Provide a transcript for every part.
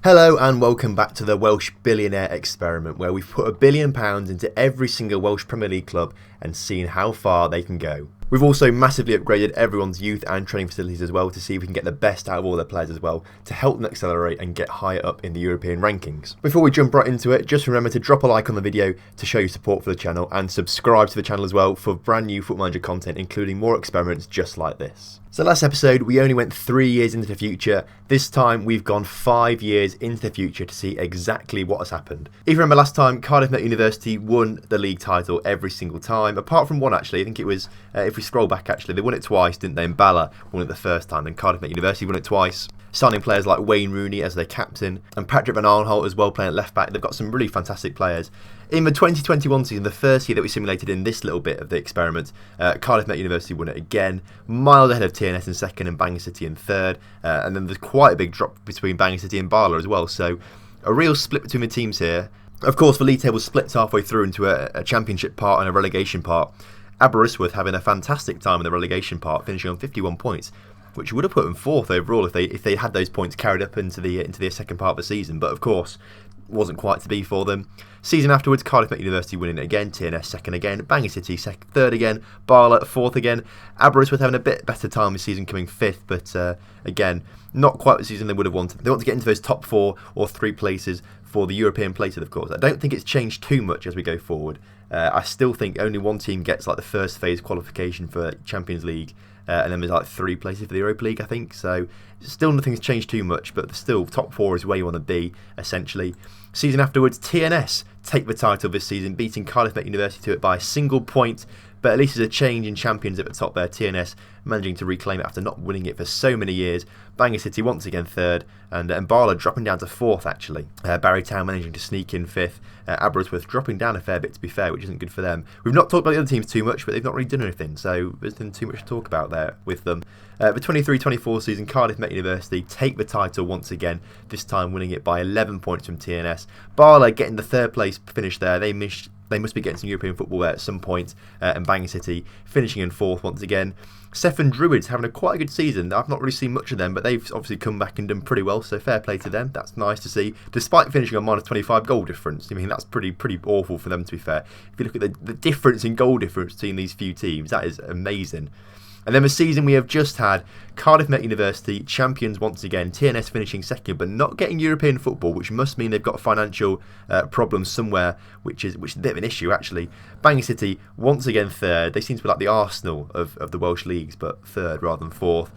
Hello and welcome back to the Welsh Billionaire experiment, where we've put £1 billion into every single Welsh Premier League club and seen how far they can go. We've also massively upgraded everyone's youth and training facilities as well to see if we can get the best out of all their players as well to help them accelerate and get higher up in the European rankings. Before we jump right into it, just remember to drop a like on the video to show your support for the channel and subscribe to the channel as well for brand new Football Manager content, including more experiments just like this. So last episode we only went 3 years into the future. This time we've gone 5 years into the future to see exactly what has happened. If you remember last time, Cardiff Met University won the league title every single time, apart from one actually. I think it was, if we scroll back actually, they won it twice, didn't they? And Bala won it the first time, then Cardiff Met University won it twice. Signing players like Wayne Rooney as their captain and Patrick Van Aanholt as well playing at left back. They've got some really fantastic players. In the 2021 season, the first year that we simulated in this little bit of the experiment, Cardiff Met University won it again, miles ahead of TNS in second and Bangor City in third. And then there's quite a big drop between Bangor City and Bala as well. So a real split between the teams here. Of course, the league table splits halfway through into a championship part and a relegation part. Aberystwyth having a fantastic time in the relegation part, finishing on 51 points, which would have put them fourth overall if they had those points carried up into the second part of the season. But of course, wasn't quite to be for them. Season afterwards, Cardiff Met University winning it again, TNS second again, Bangor City third again, Bala fourth again. Aberystwyth having a bit better time this season, coming fifth, but again, not quite the season they would have wanted. They want to get into those top 4 or 3 places for the European places, of course. I don't think it's changed too much as we go forward. I still think only one team gets like the first phase qualification for Champions League, and then there's like 3 places for the Europa League, I think. So still nothing's changed too much, but still top 4 is where you want to be, essentially. Season afterwards, TNS take the title this season, beating Cardiff Met University to it by a single point. But at least there's a change in champions at the top there. TNS managing to reclaim it after not winning it for so many years. Bangor City once again third, and Bala dropping down to fourth actually. Barry Town managing to sneak in fifth. Aberystwyth dropping down a fair bit, to be fair, which isn't good for them. We've not talked about the other teams too much, but they've not really done anything, so there's been too much to talk about there with them. The 23-24 season, Cardiff Met University take the title once again, this time winning it by 11 points from TNS. Bala getting the third place finish there. They must be getting some European football there at some point, and Bangor City finishing in fourth once again. Sefton Druids having a quite a good season. I've not really seen much of them, but they've obviously come back and done pretty well, so fair play to them. That's nice to see, despite finishing on minus 25 goal difference. I mean, that's pretty awful for them, to be fair. If you look at the difference in goal difference between these few teams, that is amazing. And then the season we have just had, Cardiff Met University champions once again, TNS finishing second but not getting European football, which must mean they've got financial problems somewhere, which is a bit of an issue actually. Bangor City once again third. They seem to be like the Arsenal of the Welsh leagues, but third rather than fourth.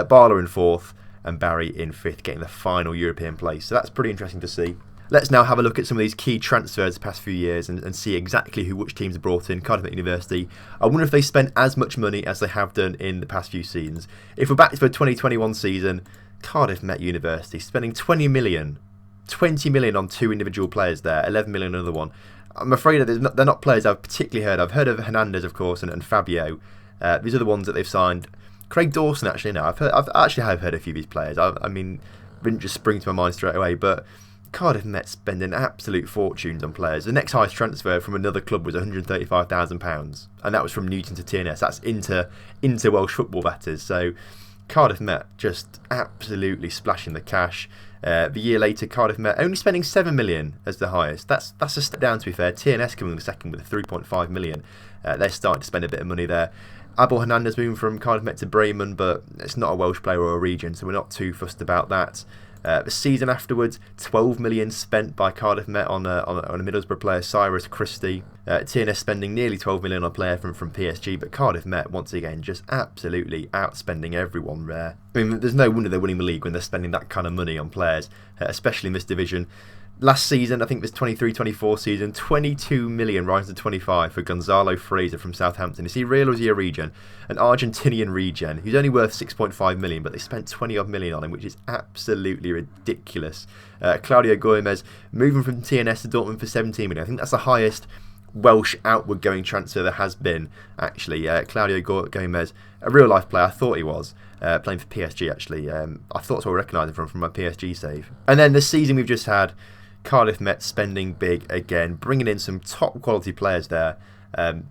Bala in fourth and Barry in fifth, getting the final European place. So that's pretty interesting to see. Let's now have a look at some of these key transfers the past few years and see exactly which teams have brought in. Cardiff Met University, I wonder if they spent as much money as they have done in the past few seasons. If we're back to the 2021 season, Cardiff Met University spending 20 million on 2 individual players there, 11 million on another one. I'm afraid that they're not players I've particularly heard of. I've heard of Hernandez, of course, and Fabio. These are the ones that they've signed. Craig Dawson, actually, no, I've actually heard a few of these players. I mean, didn't just spring to my mind straight away, but Cardiff Met spending absolute fortunes on players. The next highest transfer from another club was £135,000, and that was from Newton to TNS. That's into Welsh football, that is. So Cardiff Met just absolutely splashing the cash. The year later, Cardiff Met only spending 7 million as the highest. That's a step down, to be fair. TNS coming in second with 3.5 million. They're starting to spend a bit of money there. Abel Hernandez moving from Cardiff Met to Bremen, but it's not a Welsh player or a region, so we're not too fussed about that. The season afterwards, 12 million spent by Cardiff Met on a Middlesbrough player, Cyrus Christie. TNS spending nearly 12 million on a player from PSG, but Cardiff Met once again just absolutely outspending everyone there. I mean, there's no wonder they're winning the league when they're spending that kind of money on players, especially in this division. Last season, I think this 23-24 season, 22 million rising to 25 for Gonzalo Fraser from Southampton. Is he real or is he a regen? An Argentinian regen who's only worth 6.5 million, but they spent 20 odd million on him, which is absolutely ridiculous. Claudio Gomez moving from TNS to Dortmund for 17 million. I think that's the highest Welsh outward going transfer there has been, actually. Claudio Gomez, a real life player, I thought he was. Playing for PSG, actually. I thought I recognised him from my PSG save. And then the season we've just had, Cardiff Met spending big again, bringing in some top quality players there,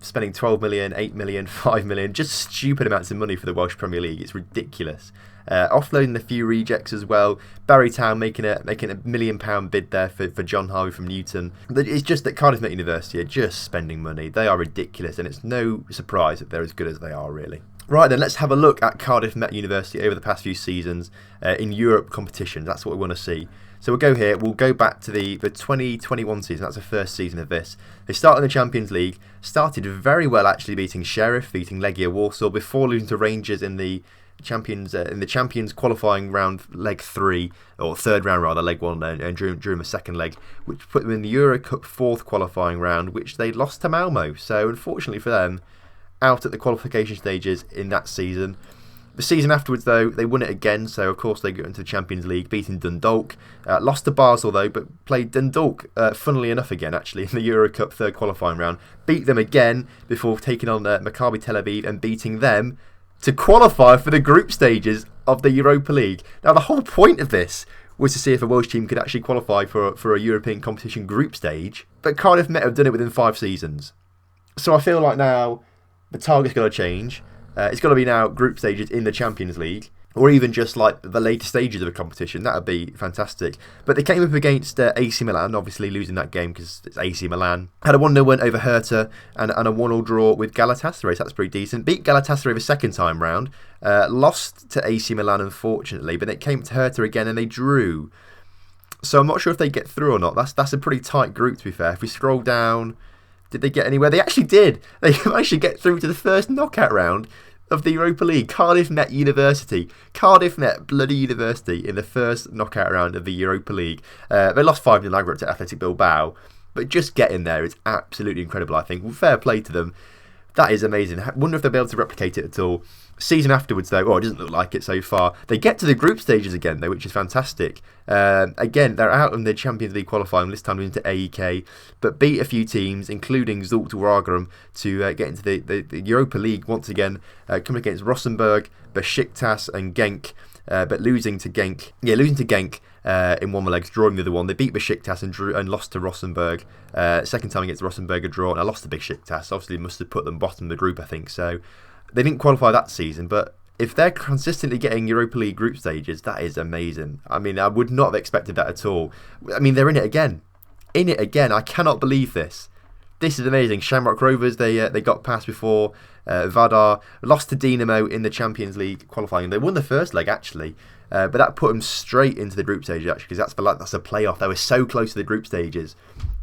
spending 12 million, 8 million, 5 million, just stupid amounts of money for the Welsh Premier League. It's ridiculous. offloading a few rejects as well. Barry Town making a £1 million bid there for John Harvey from Newton. It's just that Cardiff Met University are just spending money. They are ridiculous, and it's no surprise that they're as good as they are, really. Right then, let's have a look at Cardiff Met University over the past few seasons in Europe competitions. That's what we want to see. So we'll go here, we'll go back to the 2021 season, that's the first season of this. They started in the Champions League, started very well actually, beating Sheriff, beating Legia Warsaw, before losing to Rangers in the Champions qualifying round, leg 3, or third round rather, leg 1, and during the second leg, which put them in the Euro Cup 4th qualifying round, which they lost to Malmo. So unfortunately for them, out at the qualification stages in that season. The season afterwards, though, they won it again, so of course they got into the Champions League, beating Dundalk. Lost to Basel, though, but played Dundalk, funnily enough again, actually, in the Euro Cup 3rd qualifying round. Beat them again before taking on Maccabi Tel Aviv and beating them to qualify for the group stages of the Europa League. Now, the whole point of this was to see if a Welsh team could actually qualify for a European competition group stage, but Cardiff Met have done it within 5 seasons. So I feel like now the target's got to change. It's got to be now group stages in the Champions League, or even just like the later stages of a competition. That would be fantastic. But they came up against AC Milan, obviously losing that game because it's AC Milan. Had a 1-0 win over Hertha and a 1-1 draw with Galatasaray, so that's pretty decent. Beat Galatasaray the second time round. Lost to AC Milan, unfortunately, but it came to Hertha again and they drew. So I'm not sure if they get through or not. That's a pretty tight group, to be fair. If we scroll down, did they get anywhere? They actually did. They managed to get through to the first knockout round of the Europa League. Cardiff Met University. Cardiff Met bloody University in the first knockout round of the Europa League. They lost 5-0 aggregate to Athletic Bilbao, but just getting there is absolutely incredible, I think. Fair play to them. That is amazing. I wonder if they'll be able to replicate it at all. Season afterwards, though, it doesn't look like it so far. They get to the group stages again, though, which is fantastic. Again, they're out in the Champions League qualifying, this time into AEK, but beat a few teams, including Zulte Waregem, to get into the Europa League once again, coming against Rosenborg, Besiktas and Genk, but losing to Genk in one of the legs, drawing the other one. They beat Besiktas and lost to Rosenborg. Second time against Rosenborg, a draw, and I lost to Besiktas. Obviously, must have put them bottom of the group, I think. So they didn't qualify that season, but if they're consistently getting Europa League group stages, that is amazing. I mean, I would not have expected that at all. I mean, they're in it again. I cannot believe this. This is amazing. Shamrock Rovers, they got past before. Vardar lost to Dinamo in the Champions League qualifying. They won the first leg, actually. But that put them straight into the group stage, actually, because that's a playoff. They were so close to the group stages.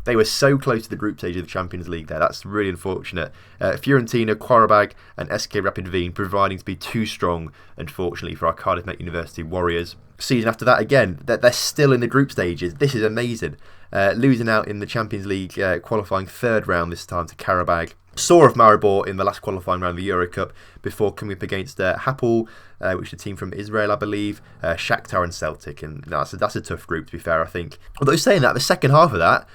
They were so close to the group stage of the Champions League there. That's really unfortunate. Fiorentina, Qarabag and SK Rapid Wien proving to be too strong, unfortunately, for our Cardiff Met University Warriors. Season after that, again, they're still in the group stages. This is amazing. Losing out in the Champions League qualifying third round this time to Qarabag. Saw of Maribor in the last qualifying round of the Euro Cup before coming up against Hapoel, which is a team from Israel, I believe, Shakhtar and Celtic. And that's a tough group, to be fair, I think. Although saying that, the second half of that,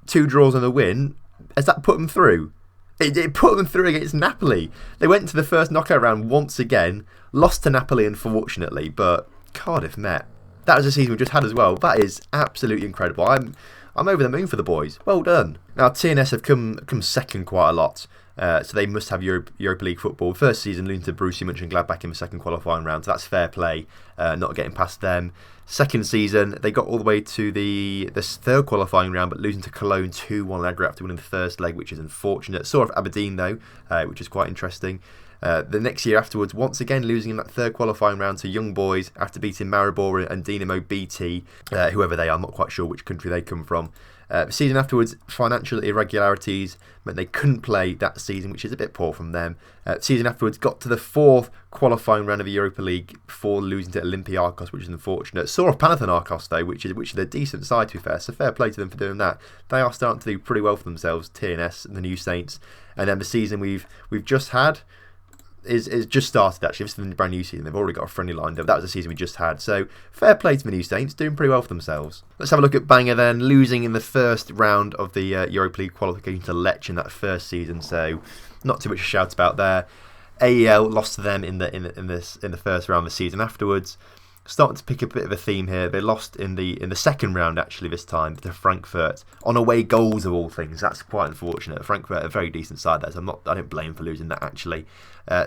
2 draws and a win, has that put them through? It put them through against Napoli. They went to the first knockout round once again, lost to Napoli unfortunately, but Cardiff Met. That was a season we just had as well. That is absolutely incredible. I'm over the moon for the boys. Well done. Now TNS have come second quite a lot, so they must have Europa League football. First season losing to Borussia Mönchengladbach in the second qualifying round, so that's fair play, not getting past them. Second season, they got all the way to the third qualifying round, but losing to Cologne 2-1 aggregate after winning the first leg, which is unfortunate. Saw of Aberdeen, though, which is quite interesting. The next year afterwards, once again losing in that third qualifying round to Young Boys after beating Maribor and Dinamo BT, whoever they are, I'm not quite sure which country they come from. The season afterwards, financial irregularities meant they couldn't play that season, which is a bit poor from them. Season afterwards, got to the fourth qualifying round of the Europa League before losing to Olympiacos, which is unfortunate. Saw of Panathinaikos, though, which is a decent side, to be fair, so fair play to them for doing that. They are starting to do pretty well for themselves, TNS and the New Saints. And then the season we've just had is just started, actually. This is the brand new season. They've already got a friendly lined up. That was the season we just had. So fair play to the New Saints, doing pretty well for themselves. Let's have a look at Bangor then, losing in the first round of the Europa League qualification to Lech in that first season. So not too much to shout about there. AEL lost to them in the first round of the season afterwards. Starting to pick up a bit of a theme here. They lost in the second round, actually, this time to Frankfurt on away goals of all things. That's quite unfortunate. Frankfurt, a very decent side there, so I don't blame them for losing that, actually.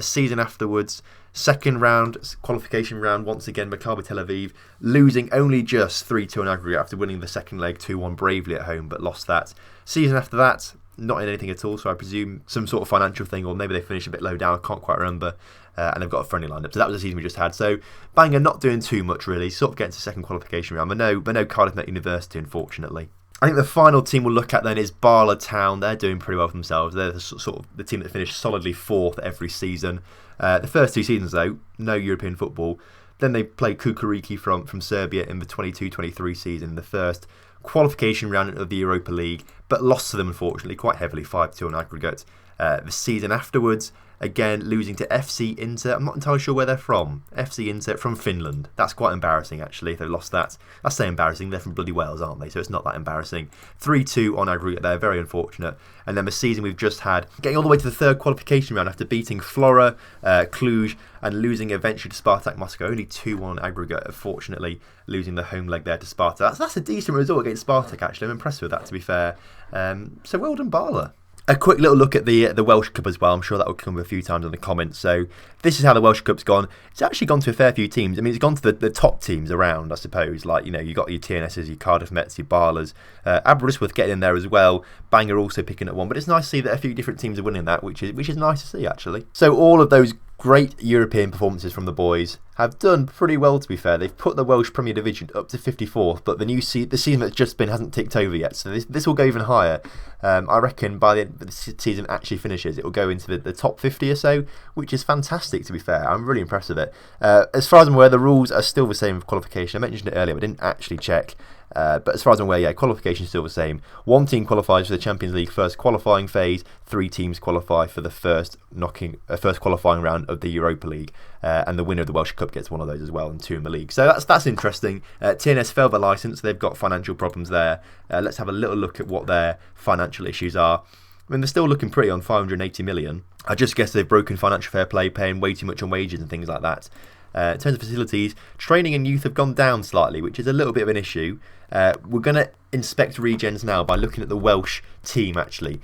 Season afterwards, Second round, qualification round, once again, Maccabi Tel Aviv losing only just 3-2 on aggregate after winning the second leg 2-1 bravely at home, but lost that. Season after that, not in anything at all, so I presume some sort of financial thing, or maybe they finished a bit low down, I can't quite remember, and they've got a friendly lineup. So that was the season we just had. So Bangor not doing too much really, sort of getting to second qualification round, but no Cardiff Met University, unfortunately. I think the final team we'll look at then is Barla Town. They're doing pretty well for themselves. They're the sort of the team that finished solidly fourth every season. The first 2 seasons though, no European football. Then they played Kukuriki from Serbia in the 22-23 season, the first qualification round of the Europa League, but lost to them unfortunately quite heavily, 5-2 on aggregate. The season afterwards, again losing to FC Inter. I'm not entirely sure where they're from. FC Inter from Finland. That's quite embarrassing actually if they lost that. I say embarrassing, they're from bloody Wales, aren't they? So it's not that embarrassing. 3-2 on aggregate there, very unfortunate. And then the season we've just had, getting all the way to the third qualification round after beating Flora, Cluj, and losing eventually to Spartak Moscow. Only 2-1 aggregate, unfortunately, losing the home leg there to Spartak. That's a decent result against Spartak actually. I'm impressed with that, to be fair. So well done, Barla. A quick little look at the Welsh Cup as well. I'm sure that will come a few times in the comments. So this is how the Welsh Cup's gone. It's actually gone to a fair few teams. I mean, it's gone to the top teams around, I suppose. Like, you know, you got your TNSs, your Cardiff Mets, your Barlas. Aberystwyth getting in there as well. Bangor also picking up one. But it's nice to see that a few different teams are winning that, which is nice to see, actually. So all of those great European performances from the boys have done pretty well, to be fair. They've put the Welsh Premier Division up to 54th, but the season that's just been hasn't ticked over yet, so this will go even higher. I reckon by the end of the season actually finishes, it will go into the top 50 or so, which is fantastic, to be fair. I'm really impressed with it. As far as I'm aware, the rules are still the same with qualification. I mentioned it earlier, but I didn't actually check. But as far as I'm aware, qualification is still the same. 1 team qualifies for the Champions League first qualifying phase. 3 teams qualify for the first qualifying round of the Europa League, and the winner of the Welsh Cup gets one of those as well, and 2 in the league. So that's interesting. TNS failed their licence; they've got financial problems there. Let's have a little look at what their financial issues are. I mean, they're still looking pretty on 580 million. I just guess they've broken financial fair play, paying way too much on wages and things like that. In terms of facilities, training and youth have gone down slightly, which is a little bit of an issue. We're going to inspect regens now by looking at the Welsh team, actually.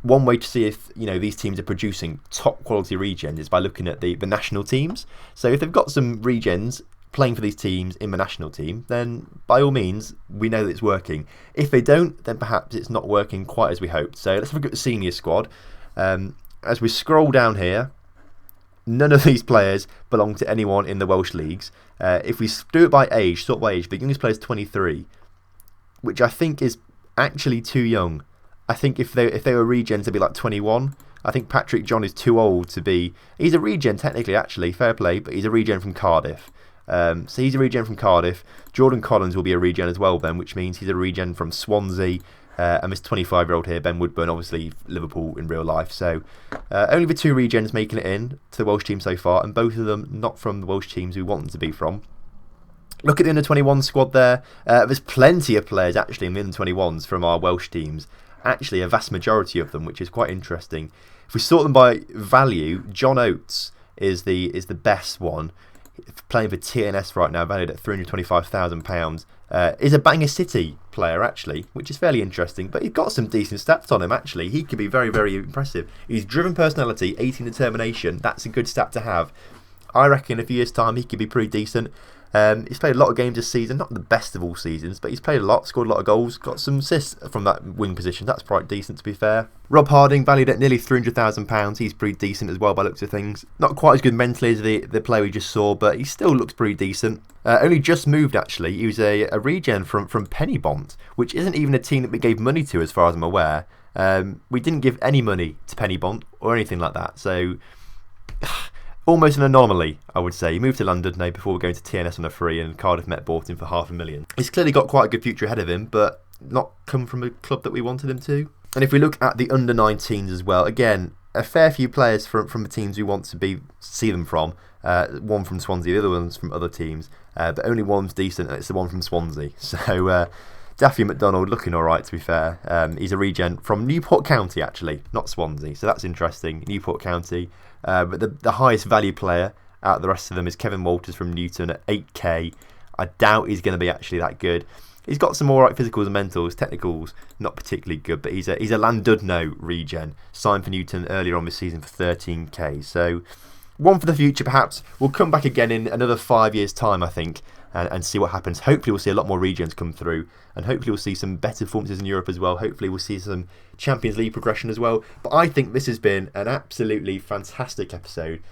One way to see if these teams are producing top quality regens is by looking at the national teams. So if they've got some regens playing for these teams in the national team, then by all means we know that it's working. If they don't, then perhaps it's not working quite as we hoped. So let's look at the senior squad. As we scroll down here, none of these players belong to anyone in the Welsh leagues. If we do it by age, sort by age, the youngest player is 23, which I think is actually too young. I think if they were regens, they'd be like 21. I think Patrick John is too old to be. He's a regen technically, actually, fair play, but he's a regen from Cardiff. So he's a regen from Cardiff. Jordan Collins will be a regen as well then, which means he's a regen from Swansea. And this 25-year-old here, Ben Woodburn, obviously Liverpool in real life. So only the 2 regens making it in to the Welsh team so far, and both of them not from the Welsh teams we want them to be from. Look at the under-21 squad there. There's plenty of players actually in the under-21s from our Welsh teams. Actually, a vast majority of them, which is quite interesting. If we sort them by value, John Oates is the best one. Playing for TNS right now, valued at £325,000. Is a Bangor City player actually, which is fairly interesting, but he's got some decent stats on him actually. He could be very, very impressive. He's driven personality, 18 determination. That's a good stat to have. I reckon in a few years' time he could be pretty decent. He's played a lot of games this season, not the best of all seasons, but he's played a lot, scored a lot of goals, got some assists from that wing position. That's quite decent, to be fair. Rob Harding, valued at nearly £300,000. He's pretty decent as well by looks of things. Not quite as good mentally as the player we just saw, but he still looks pretty decent. Only just moved, actually. He was a regen from Pennybont, which isn't even a team that we gave money to, as far as I'm aware. We didn't give any money to Pennybont or anything like that, so almost an anomaly, I would say. He moved to London now before going to TNS on a free, and Cardiff Met bought him for £500,000. He's clearly got quite a good future ahead of him, but not come from a club that we wanted him to. And if we look at the under-19s as well, again, a fair few players from the teams we want to see them from. One from Swansea, the other one's from other teams, but only one's decent, and it's the one from Swansea. So Daffy McDonald looking alright, to be fair. He's a regen from Newport County, actually, not Swansea, so that's interesting. Newport County. But the highest value player out of the rest of them is Kevin Walters from Newton at 8k. I doubt he's going to be actually that good. He's got some alright physicals and mentals, technicals not particularly good, but he's a Landudno regen, signed for Newton earlier on this season for 13k. So one for the future perhaps. We'll come back again in another 5 years' time, I think, and see what happens. Hopefully we'll see a lot more regions come through, and hopefully we'll see some better performances in Europe as well. Hopefully we'll see some Champions League progression as well. But I think this has been an absolutely fantastic episode.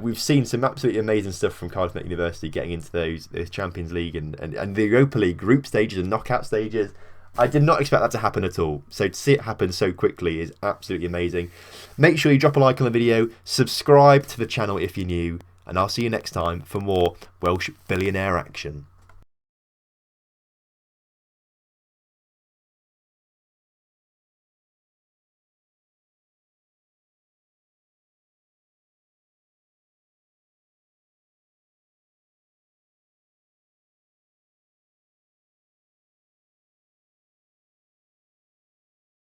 We've seen some absolutely amazing stuff from Cardiff Met University getting into those Champions League and the Europa League group stages and knockout stages. I did not expect that to happen at all. So to see it happen so quickly is absolutely amazing. Make sure you drop a like on the video, subscribe to the channel if you're new, and I'll see you next time for more Welsh Billionaire action.